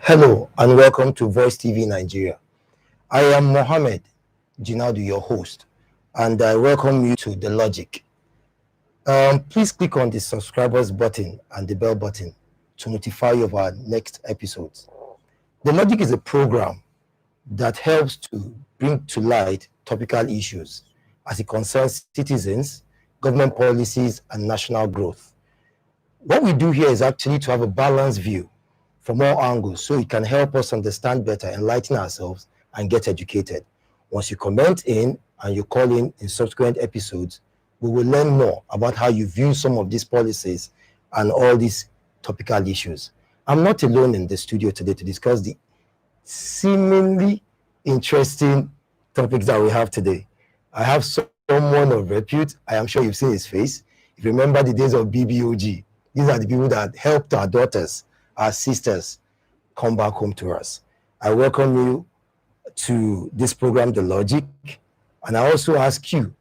Hello and welcome to Voicetv Nigeria. I am Mohammed Jinadu, your host, and I welcome you to The Logic. Please click on the subscribers button and the bell button to notify you of our next episodes. The Logic is a program that helps to bring to light topical issues as it concerns citizens, government policies, and national growth. What we do here is actually to have a balanced view from all angles so it can help us understand better, enlighten ourselves, and get educated. Once you comment in and you call in subsequent episodes, we will learn more about how you view some of these policies and all these topical issues. I'm not alone in the studio today to discuss the seemingly interesting topics that we have today. I have someone of repute. I am sure you've seen his face. If you remember the days of BBOG, these are the people that helped our daughters, our sisters, come back home to us. I welcome you to this program, The Logic, and I also ask you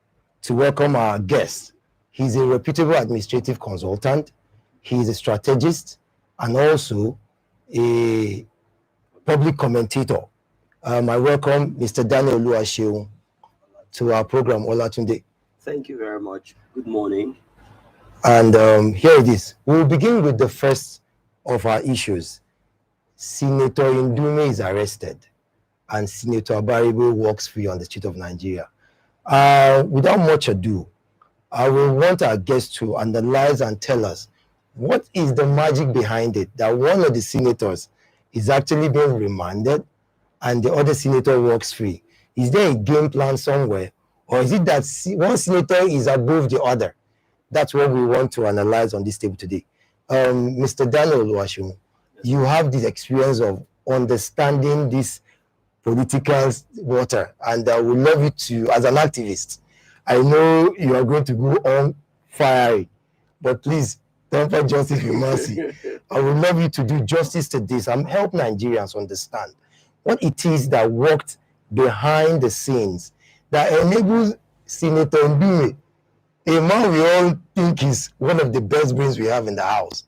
to welcome our guest. He's a reputable administrative consultant, he's a strategist, and also a public commentator. I welcome Mr. Daniel Oluwaseun to our program, Olatunde. Thank you very much. Good morning. And here it is. We'll begin with the first of our issues. Senator Ndume is arrested and Senator Abaribe walks free on the street of Nigeria. Without much ado, I will want our guests to analyze and tell us what is the magic behind it that one of the senators is actually being remanded and the other senator walks free. Is there a game plan somewhere, or is it that one senator is above the other? That's what we want to analyze on this table today. Mr. Daniel Oluwaseun, you have this experience of understanding this political water, and I would love you to, as an activist, I know you are going to go on fiery, but please don't find justice with mercy. I would love you to do justice to this and help Nigerians understand what it is that worked behind the scenes that enables Senator Ndume, a man we all think is one of the best brains we have in the house,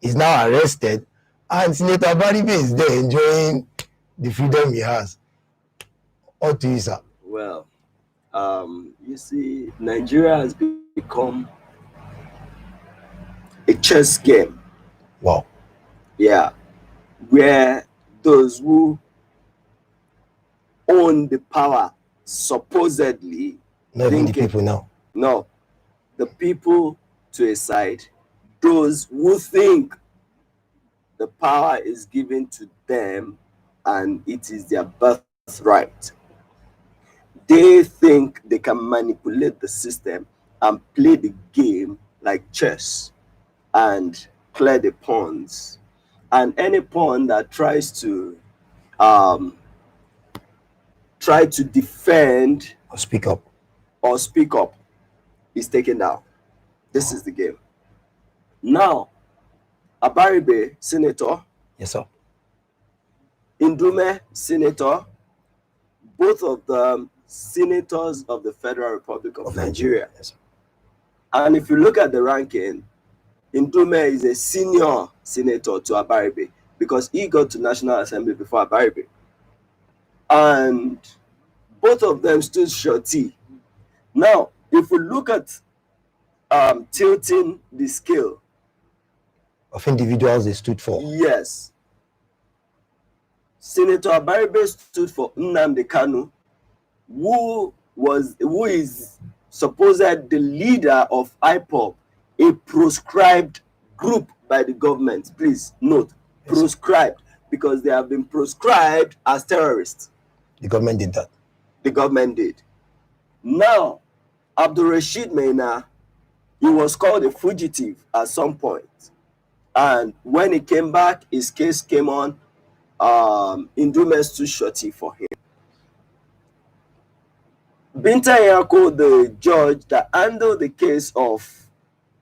is now arrested, and Senator Abaribe is there enjoying the freedom he has. What do you say? Well, you see, Nigeria has become a chess game. Wow. Yeah, where those who own the power supposedly Not even the people now. No, the people to a side, those who think the power is given to them and it is their birthright. They think they can manipulate the system and play the game like chess and clear the pawns. And any pawn that tries to defend Or speak up. is taken down. This is the game. Now, Abaribe, senator. Yes, sir. Ndume, senator. Both of them senators of the Federal Republic of Nigeria. Yes, sir. And if you look at the ranking, Ndume is a senior senator to Abaribe because he got to National Assembly before Abaribe. And both of them stood shorty. Now, if we look at tilting the scale of individuals they stood for. Yes. Senator Abaribe stood for Nnamdi Kanu, who is supposed the leader of IPOB, a proscribed group by the government. Please note, yes. Proscribed, because they have been proscribed as terrorists. The government did that. The government did. Now, Abdul Rashid Maina, he was called a fugitive at some point. And when he came back, his case came on. Ndume stood shorty for him. Binta Nyako, the judge that handled the case of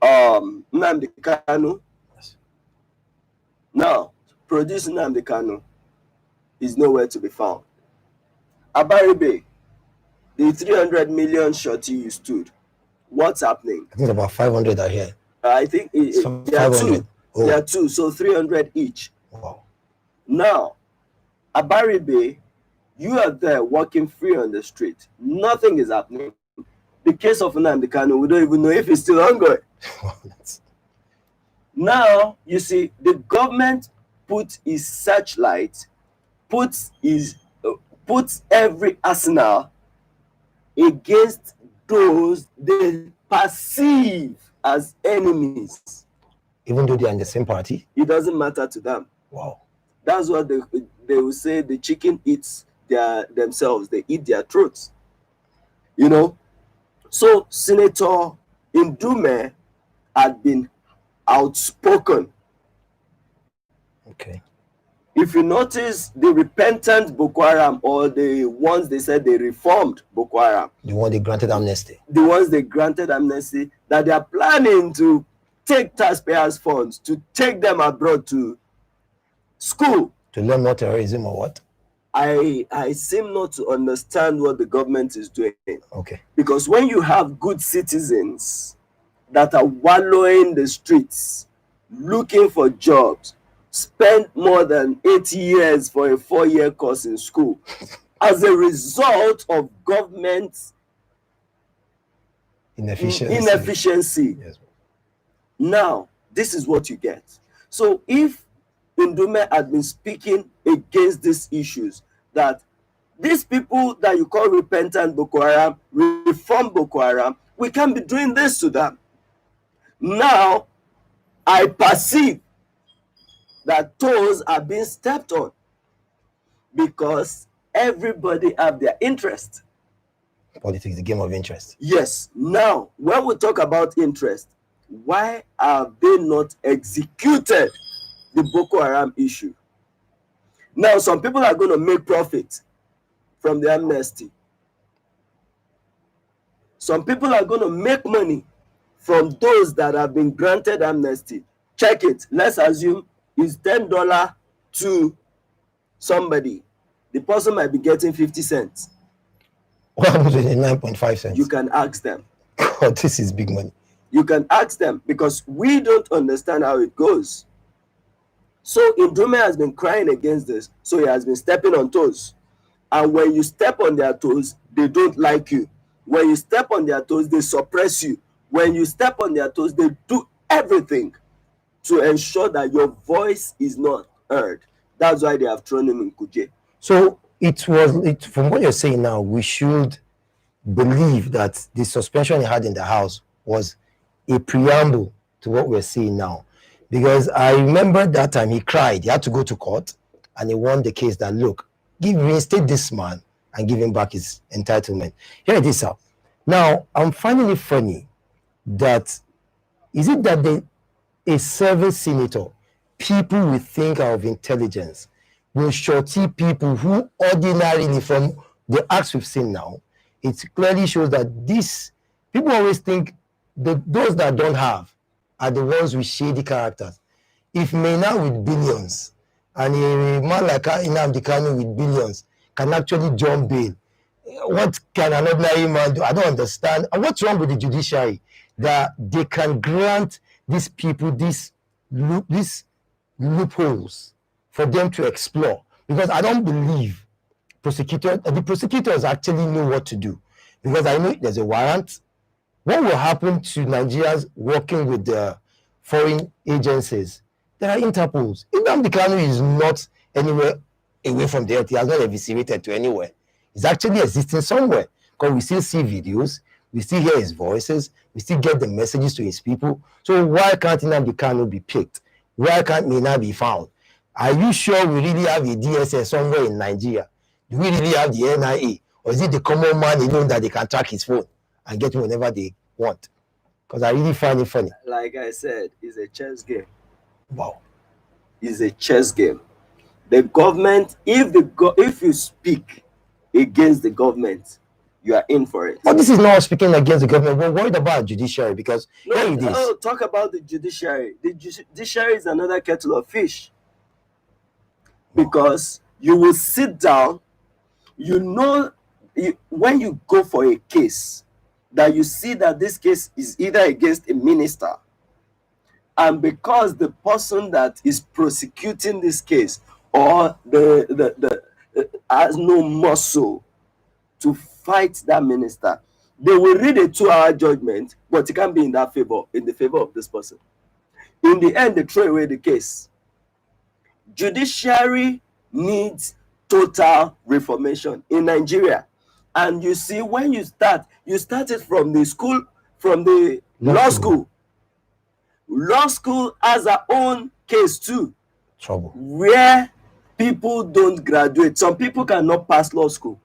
Nnamdi Kanu, Yes. now produced Nnamdi Kanu, is nowhere to be found. Abaribe, the 300 million shorty you stood, what's happening? I think about 500 are here. I think there are two. Oh. There are two, so 300 each. Wow. Now, Abaribe, you are there walking free on the street. Nothing is happening. The case of Nnamdi Kanu, we don't even know if it's still ongoing. Now, you see, the government put his searchlight, puts every arsenal against those they perceive as enemies. Even though they are in the same party? It doesn't matter to them. Wow. That's what they will say, the chicken eats themselves, they eat their throats. You know? So Senator Ndume had been outspoken. Okay. If you notice, the repentant Boko Haram, or the ones they said they reformed Boko Haram, the one they granted amnesty, that they are planning to take taxpayers' funds to take them abroad to school to learn more terrorism or what? I seem not to understand what the government is doing. Okay. Because when you have good citizens that are wallowing the streets looking for jobs, spend more than 8 years for a 4-year course in school as a result of government inefficiency. Yes. Now, this is what you get. So if Ndume had been speaking against these issues, that these people that you call repentant Boko Haram, reform Boko Haram, we can't be doing this to them. Now, I perceive that toes are being stepped on because everybody have their interest. Politics is a game of interest. Yes. Now, when we talk about interest, why have they not executed the Boko Haram issue? Now, some people are going to make profit from the amnesty. Some people are going to make money from those that have been granted amnesty. Check it. Let's assume it's $10 to somebody. The person might be getting 50 cents. 109.5 cents. You can ask them. God, this is big money. You can ask them because we don't understand how it goes. So Ndume has been crying against this. So he has been stepping on toes. And when you step on their toes, they don't like you. When you step on their toes, they suppress you. When you step on their toes, they do everything to ensure that your voice is not heard. That's why they have thrown him in Kuje. So from what you're saying now, we should believe that the suspension he had in the house was a preamble to what we're seeing now. Because I remember that time he cried. He had to go to court and he won the case that, look, reinstate this man and give him back his entitlement. Here it is, sir. Now, I'm finding it funny that, is it that a serving senator, people we think are of intelligence, will shorty people who ordinarily, from the acts we've seen now, it clearly shows that people always think that those that don't have are the ones with shady characters. If Maina with billions and a man like Nnamdi Kanu with billions can actually jump bail, what can an ordinary man do? I don't understand. And what's wrong with the judiciary that they can grant these people these loopholes for them to explore? Because I don't believe the prosecutors actually know what to do. Because I know there's a warrant. What will happen to Nigerians working with the foreign agencies? There are Interpols. Nnamdi Kanu is not anywhere away from the earth. He has not eviscerated to anywhere. He's actually existing somewhere. Because we still see videos, we still hear his voices, we still get the messages to his people. So why can't Nnamdi Kanu be picked? Why can't Mina be found? Are you sure we really have a DSS somewhere in Nigeria? Do we really have the NIA? Or is it the common man alone that they can track his phone and get him whenever they want? Because I really find it funny. Like I said, it's a chess game. Wow. It's a chess game. The government, if you speak against the government, you are in for it. But this is not speaking against the government. We're worried about judiciary because talk about the judiciary. The judiciary is another kettle of fish. Because you will sit down, when you go for a case, that you see that this case is either against a minister, and because the person that is prosecuting this case or has no muscle to fight that minister, they will read a 2-hour judgment, but it can't be in the favor of this person. In the end, they throw away the case. Judiciary needs total reformation in Nigeria. And you see, when you started from the school, from the law school. Law school has their own case too. Trouble. Where people don't graduate. Some people cannot pass law school.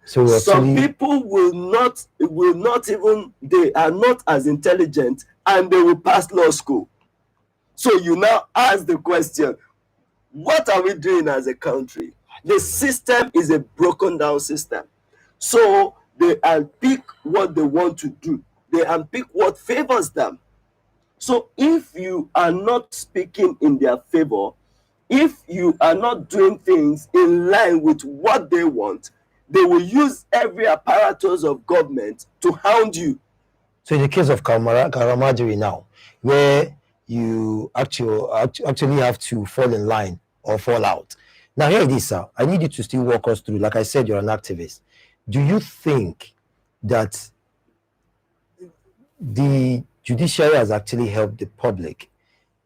So some people will not even, they are not as intelligent, and they will pass law school. So you now ask the question, what are we doing as a country? The system is a broken down system. So they unpick what they want to do. They unpick what favors them. So if you are not speaking in their favor, if you are not doing things in line with what they want, they will use every apparatus of government to hound you. So in the case of Karamadri now, where you actually have to fall in line or fall out. Now here it is, sir. I need you to still walk us through. Like I said, you're an activist. Do you think that the judiciary has actually helped the public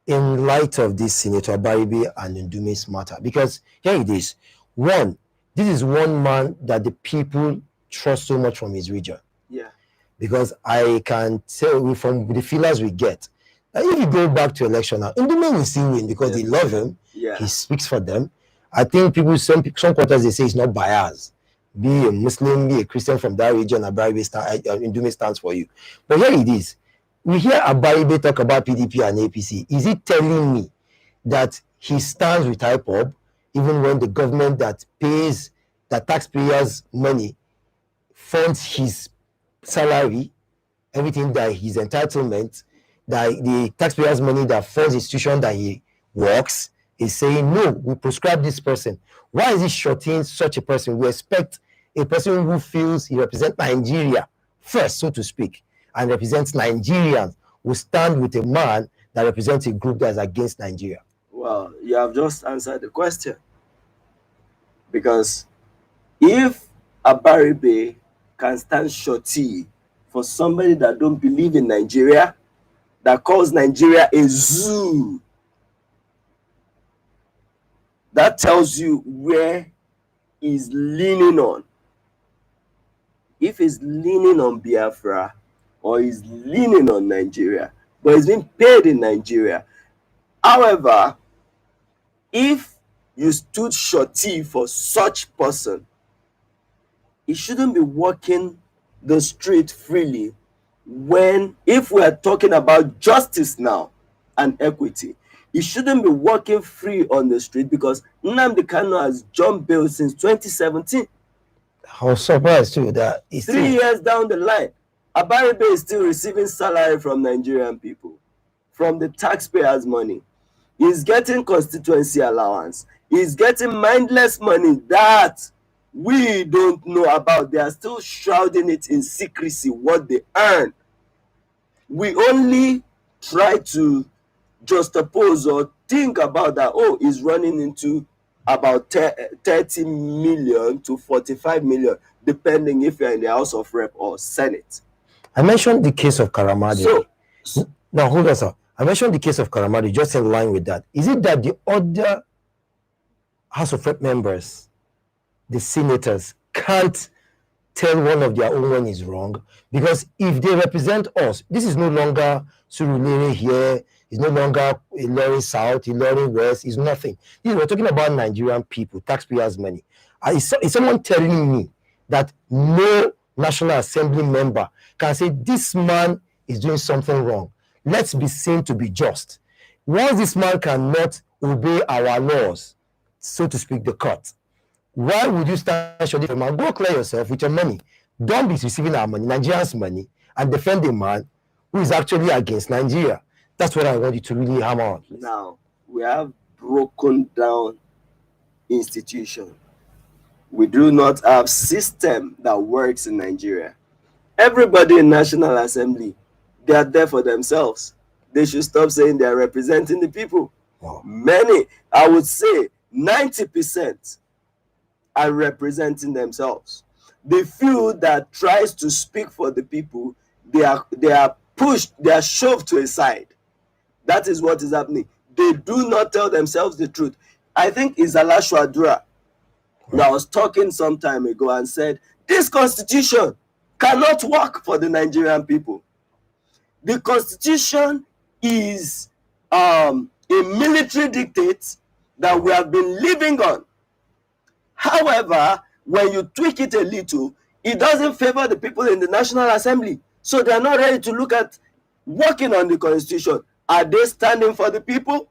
in light of this Senator Abaribe and Ndume's matter? Because here it is. One, this is one man that the people trust so much from his region. Yeah. Because I can tell from the feelers we get, that if you go back to election now, Ndume will still win because they love him. Yeah. He speaks for them. I think some quarters they say he's not biased. Be a Muslim, be a Christian from that region, Ndume stands for you. But here it is. We hear Abaribe talk about PDP and APC. Is he telling me that he stands with IPOB even when the government that pays the taxpayers' money funds his salary, everything that his entitlement, that the taxpayers' money that funds the institution that he works, is saying, no, we prescribe this person? Why is he shorting such a person? We expect a person who feels he represents Nigeria first, so to speak, and represents Nigerians, will stand with a man that represents a group that is against Nigeria. Well, you have just answered the question. Because if Abaribe can stand shorty for somebody that don't believe in Nigeria, that calls Nigeria a zoo, that tells you where he's leaning on. If he's leaning on Biafra or he's leaning on Nigeria, but he's being paid in Nigeria. However, if you stood shorty for such person, he shouldn't be walking the street freely. If we are talking about justice now and equity, he shouldn't be walking free on the street, because Nnamdi Kanu has jumped bail since 2017. I was surprised too that 3 years down the line, Abaribe is still receiving salary from Nigerian people, from the taxpayers' money. He's getting constituency allowance. He's getting mindless money that we don't know about. They are still shrouding it in secrecy, what they earn. We only try to juxtapose or think about that, oh, he's running into about 30 million to 45 million, depending if you're in the House of Rep or Senate. I mentioned the case of Karamadri. Now, hold on, sir. I mentioned the case of Karamadri, just in line with that. Is it that the other House of Rep members, the senators, can't tell one of their own when is wrong? Because if they represent us, this is no longer Surulere here, it's no longer Ilorin South, Ilorin West, it's nothing. We're talking about Nigerian people, taxpayers' money. Is someone telling me that no National Assembly member can say this man is doing something wrong? Let's be seen to be just. Once this man cannot obey our laws, so to speak, the court, why would you stand short of a man? Go clear yourself with your money. Don't be receiving our money, Nigerians' money, and defend a man who is actually against Nigeria. That's what I want you to really hammer on. Now, we have broken down institution. We do not have system that works in Nigeria. Everybody in National Assembly, they are there for themselves. They should stop saying they are representing the people. Wow. Many, I would say 90%, are representing themselves. The few that tries to speak for the people, they are pushed, they are shoved to a side. That is what is happening. They do not tell themselves the truth. I think Izala Shwadura that was talking some time ago and said, this constitution cannot work for the Nigerian people. The constitution is a military dictate that we have been living on. However, when you tweak it a little, it doesn't favor the people in the National Assembly. So they are not ready to look at working on the constitution. Are they standing for the people?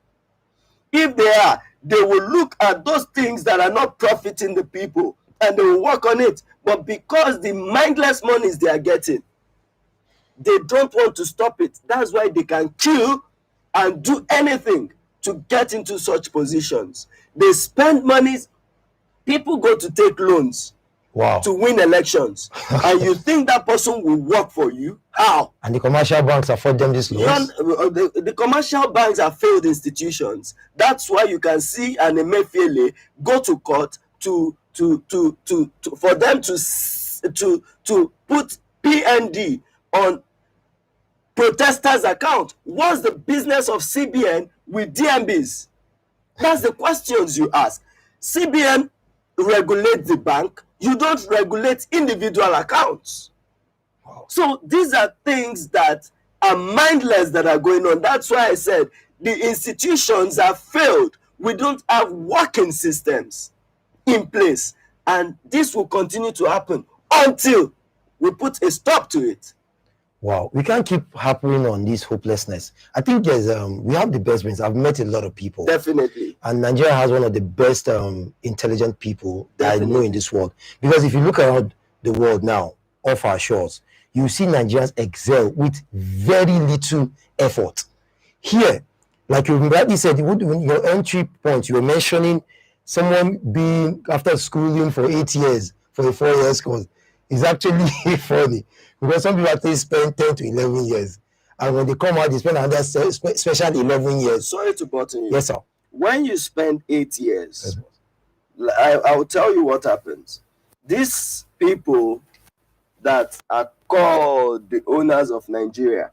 If they are, they will look at those things that are not profiting the people and they will work on it. But because the mindless monies they are getting, they don't want to stop it. That's why they can kill and do anything to get into such positions. They spend monies. People go to take loans Wow. to win elections, and you think that person will work for you? How? And the commercial banks afford them this loans? The commercial banks are failed institutions. That's why you can see an Emefiele go to court for them to put PND on protesters' account. What's the business of CBN with DMBs? That's the questions you ask. CBN regulates the bank. You don't regulate individual accounts. Wow. So these are things that are mindless that are going on. That's why I said the institutions have failed. We don't have working systems in place. And this will continue to happen until we put a stop to it. Wow, we can't keep harping on this hopelessness. I think there's we have the best brains. I've met a lot of people. Definitely. And Nigeria has one of the best intelligent people that I know Definitely. in this world. Because if you look around the world now, off our shores, you see Nigerians excel with very little effort. Here, like you rightly said, when your entry point, you were mentioning someone being after schooling for 8 years for a 4-year course is actually funny. Because some people actually spend 10 to 11 years. And when they come out, they spend another special 11 years. Sorry to button you. Yes, sir. When you spend 8 years, I will tell you what happens. These people that are called the owners of Nigeria,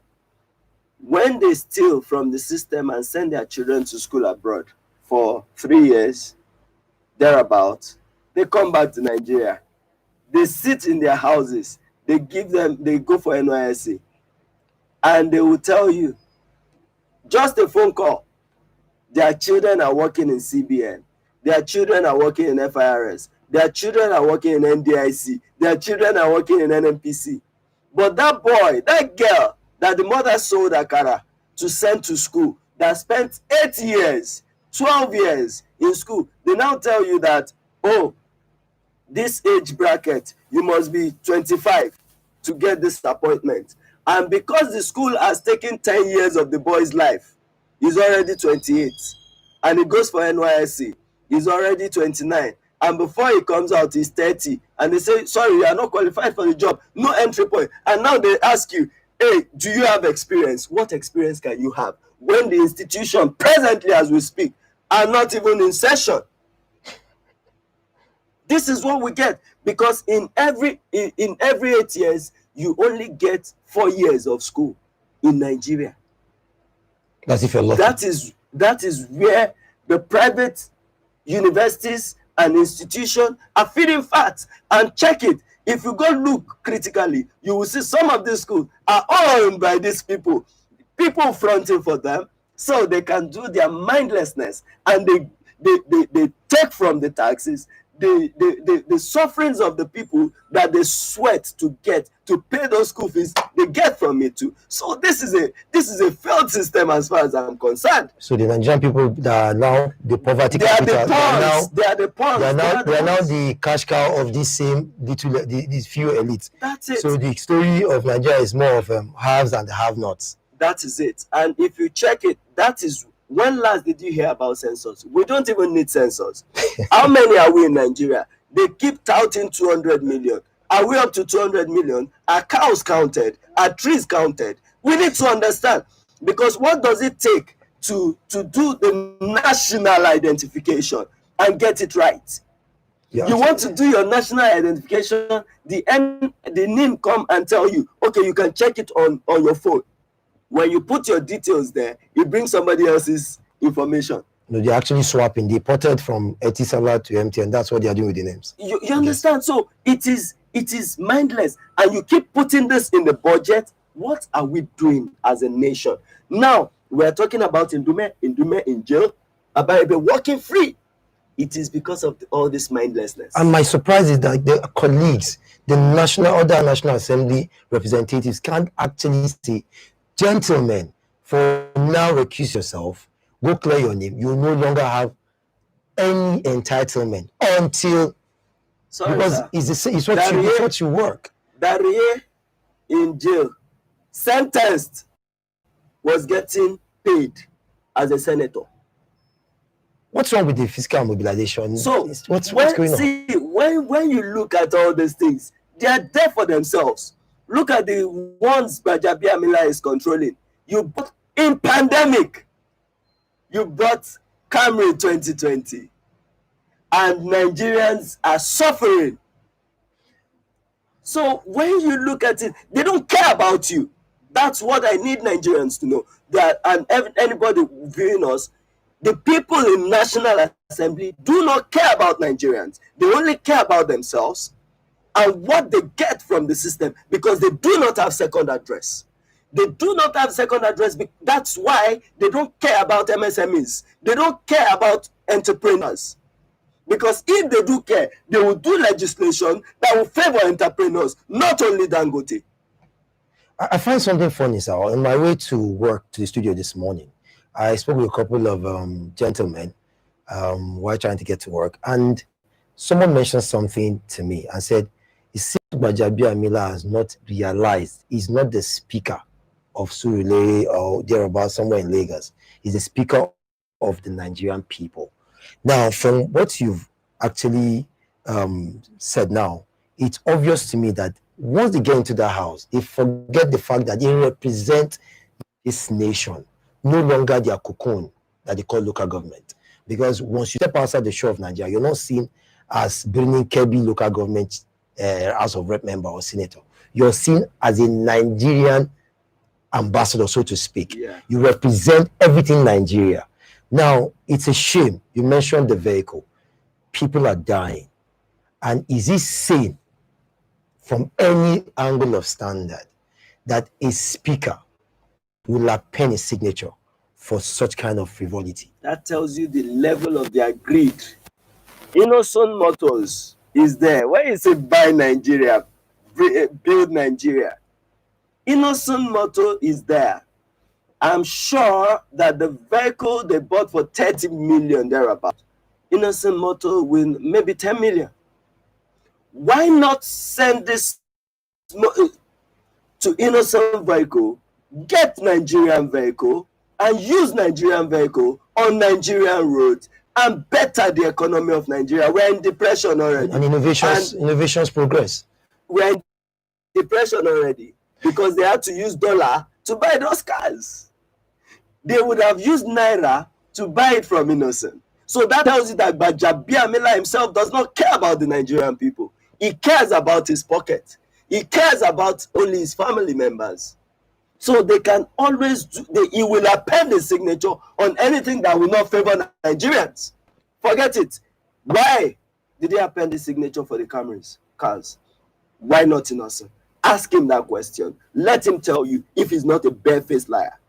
when they steal from the system and send their children to school abroad for 3 years, thereabout, they come back to Nigeria. They sit in their houses. They go for NYSC, and they will tell you, just a phone call, their children are working in CBN, their children are working in FIRS, their children are working in NDIC, their children are working in NNPC. But that boy, that girl that the mother sold akara to send to school, that spent 8 years, 12 years in school, they now tell you that, oh, this age bracket, you must be 25 to get this appointment. And because the school has taken 10 years of the boy's life, he's already 28. And he goes for NYSC, he's already 29. And before he comes out, he's 30. And they say, sorry, you are not qualified for the job. No entry point. And now they ask you, hey, do you have experience? What experience can you have when the institution, presently as we speak, are not even in session? This is what we get, because in every 8 years, you only get 4 years of school in Nigeria. That's if you're lucky. That is where the private universities and institutions are feeding fat. And check it. If you go look critically, you will see some of these schools are owned by these people fronting for them, so they can do their mindlessness, and they take from the taxes the sufferings of the people that they sweat to get to pay those school fees, they get from it too. So this is a failed system as far as I'm concerned. So the Nigerian people that are now the poverty capital, they are the pawns. They are now the cash cow of this same these few elites. That's it. So the story of Nigeria is more of haves and have-nots. That is it. And if you check it, that is, when last did you hear about census? We don't even need census. How many are we in Nigeria? They keep touting 200 million. Are we up to 200 million? Are cows counted? Are trees counted? We need to understand, because what does it take to do the national identification and get it right. Yeah, you want to do your national identification, the NIM come and tell you, okay, you can check it on your phone. When you put your details there, it brings somebody else's information. No, they're actually swapping. They ported from Etisalat to MTN. That's what they are doing with the names. You understand? Yes. So it is mindless, and you keep putting this in the budget. What are we doing as a nation? Now we are talking about Ndume in jail, Abaribe walking free. It is because of all this mindlessness. And my surprise is that the colleagues, the other National Assembly representatives can't actually say, gentlemen, for now recuse yourself, go clear your name. You no longer have any entitlement until, because it's what you work. Darie in jail, sentenced, was getting paid as a senator. What's wrong with the fiscal mobilization? So what's going on? See, when you look at all these things, they are there for themselves. Look at the ones Gbajabiamila is controlling. In pandemic, you brought Camry 2020, and Nigerians are suffering. So when you look at it, they don't care about you. That's what I need Nigerians to know. And anybody viewing us, the people in National Assembly do not care about Nigerians. They only care about themselves and what they get from the system, because they do not have second address. They do not have second address. That's why they don't care about MSMEs. They don't care about entrepreneurs. Because if they do care, they will do legislation that will favor entrepreneurs, not only Dangote. I find something funny, sir. On my way to work, to the studio this morning, I spoke with a couple of gentlemen while trying to get to work, and someone mentioned something to me and said, it seems Gbajabiamila has not realized he's not the speaker of Surulere or thereabouts somewhere in Lagos. He's the speaker of the Nigerian people. Now, from what you've actually said now, it's obvious to me that once they get into that house, they forget the fact that they represent this nation, no longer their cocoon that they call local government. Because once you step outside the shore of Nigeria, you're not seen as bringing Kebbi local government House of Rep member or senator. You're seen as a Nigerian ambassador, so to speak. Yeah. You represent everything Nigeria. Now, it's a shame. You mentioned the vehicle. People are dying. And is it sane from any angle of standard that a speaker will append his signature for such kind of frivolity? That tells you the level of their greed. Innocent Motors is there. Where is it? Buy Nigeria, build Nigeria. Innocent Motor is there. I'm sure that the vehicle they bought for 30 million thereabout, Innocent Motor will maybe 10 million. Why not send this to Innocent vehicle, get Nigerian vehicle, and use Nigerian vehicle on Nigerian roads and better the economy of Nigeria? We're in depression already. And innovations progress. We're in depression already because they had to use dollar to buy those cars. They would have used Naira to buy it from Innocent. So that tells you that Gbajabiamila himself does not care about the Nigerian people. He cares about his pocket. He cares about only his family members. So they can always he will append his signature on anything that will not favor Nigerians. Forget it. Why did he append his signature for the cars? Why not Innocent? Ask him that question. Let him tell you if he's not a barefaced liar.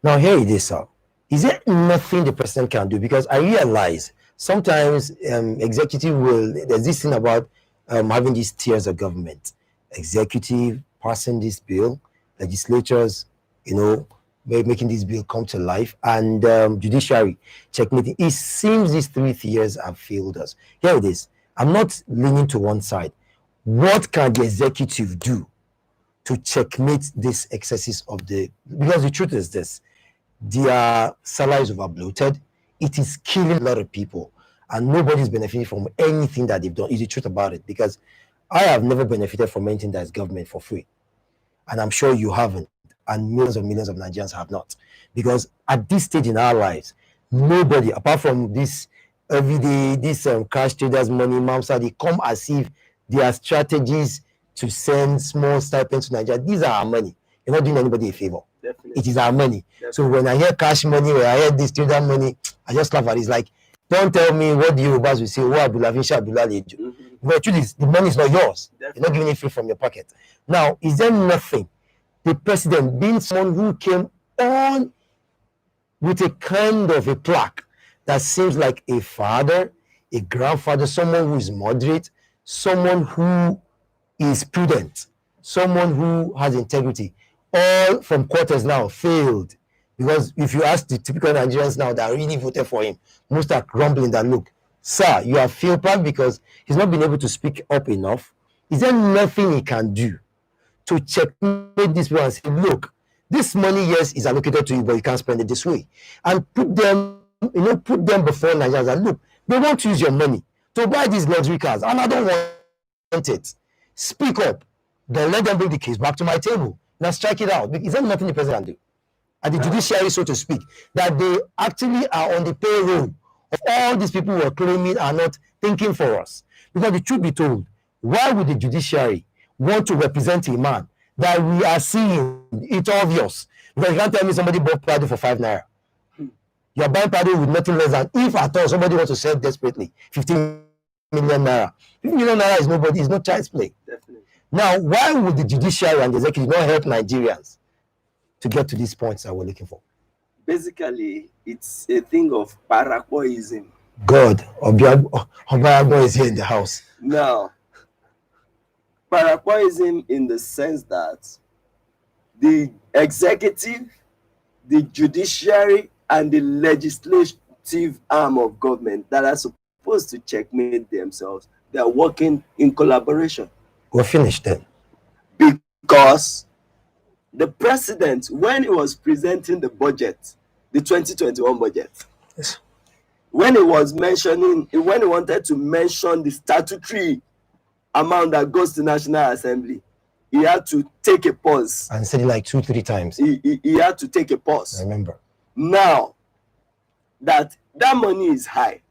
Now here it is, sir. Is there nothing the president can do? Because I realize sometimes executive there's this thing about having these tiers of government. Executive passing this bill, legislatures, making this bill come to life, and judiciary checkmating. It seems these 3 years have failed us. Here it is. I'm not leaning to one side. What can the executive do to checkmate these excesses because the truth is this, their salaries over bloated. It is killing a lot of people, and nobody's benefiting from anything that they've done. Is the truth about it? Because I have never benefited from anything that is government for free, and I'm sure you haven't. and millions of Nigerians have not. Because at this stage in our lives, nobody, apart from this everyday, this cash traders money, Mamsa, they come as if their strategies to send small stipends to Nigeria. These are our money. You're not doing anybody a favor. Definitely. It is our money. Definitely. So when I hear cash money, when I hear this trader money, I just laugh at it. It's like, don't tell me what the Yorubas will say, oh, Abdullah Leju. But the truth is, the money is not yours. Definitely. You're not giving it free from your pocket. Now, is there nothing, the president being someone who came on with a kind of a plaque that seems like a father, a grandfather, someone who is moderate, someone who is prudent, someone who has integrity, all from quarters now failed. Because if you ask the typical Nigerians now that really voted for him, most are grumbling that, look, sir, you have failed probably because he's not been able to speak up enough. Is there nothing he can do to checkmate these people and say, look, this money, yes, is allocated to you, but you can't spend it this way? And put them, put them before Nigerians and look, they want to use your money to buy these luxury cars, and I don't want it. Speak up. Then let them bring the case back to my table. Now strike it out. Is there nothing the president can do? At the judiciary, so to speak, that they actually are on the payroll of all these people who are claiming are not thinking for us? Because the truth be told, why would the judiciary want to represent a man that we are seeing it obvious? Because you can't tell me somebody bought Prado for 5 naira. You are buying Prado with nothing less than, if at all somebody wants to sell desperately, 15 million naira. 15 million naira is nobody, is not child's play. Definitely. Now, why would the judiciary and the executive not help Nigerians to get to these points that we're looking for? Basically, it's a thing of paraquoism. God, Obiagbo is here in the house. Now, paraquoism in the sense that the executive, the judiciary, and the legislative arm of government that are supposed to checkmate themselves, they are working in collaboration. We're finished then. Because the president, when he was presenting the budget, the 2021 budget, Yes. when he wanted to mention the statutory amount that goes to National Assembly, he had to take a pause. And said it like 2-3 times. He had to take a pause. I remember. Now that money is high,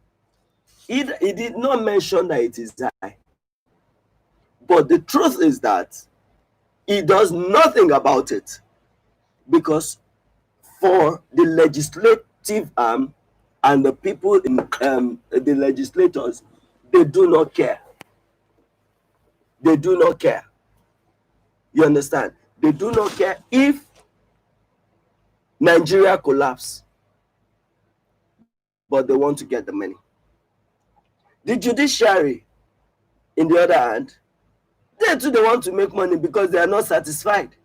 he did not mention that it is high. But the truth is that he does nothing about it, because for the legislative arm and the people in the legislators, they do not care. They do not care. You understand? They do not care if Nigeria collapse, but they want to get the money. The judiciary, in the other hand, they too, they want to make money because they are not satisfied.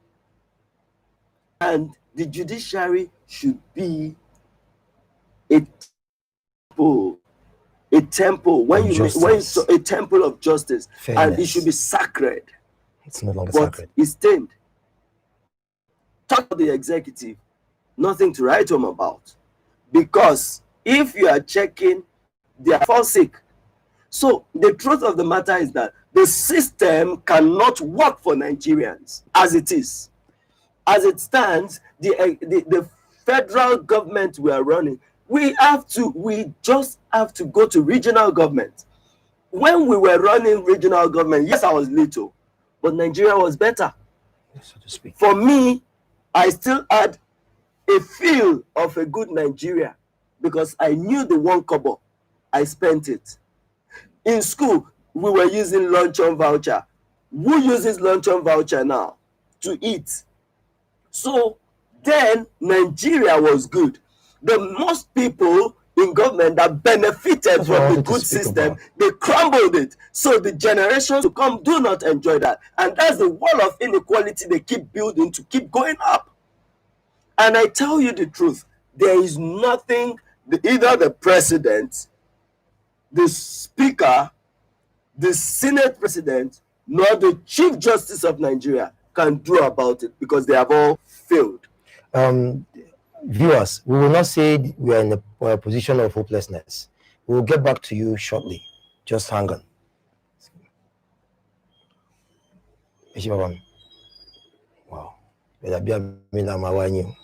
And the judiciary should be a temple when you a temple of justice. Fairness. And it should be sacred. It's no longer but sacred. It's stained. Talk about the executive, nothing to write home about, because if you are checking, they are fall sick. So the truth of the matter is that the system cannot work for Nigerians as it is. As it stands, the federal government we are running, we just have to go to regional government. When we were running regional government, yes, I was little, but Nigeria was better. So to speak. For me, I still had a feel of a good Nigeria because I knew the 1 kobo. I spent it. In school, we were using luncheon voucher. Who uses luncheon voucher now to eat? So then Nigeria was good. The most people in government that benefited from the good system, they crumbled it. So the generations to come do not enjoy that. And that's the wall of inequality they keep building to keep going up. And I tell you the truth, there is nothing either the president, the speaker, the Senate president, nor the Chief Justice of Nigeria can do about it, because they have all failed. Viewers, we will not say we are in a position of hopelessness. We will get back to you shortly. Just hang on. Wow. But I be a mina mawanyu.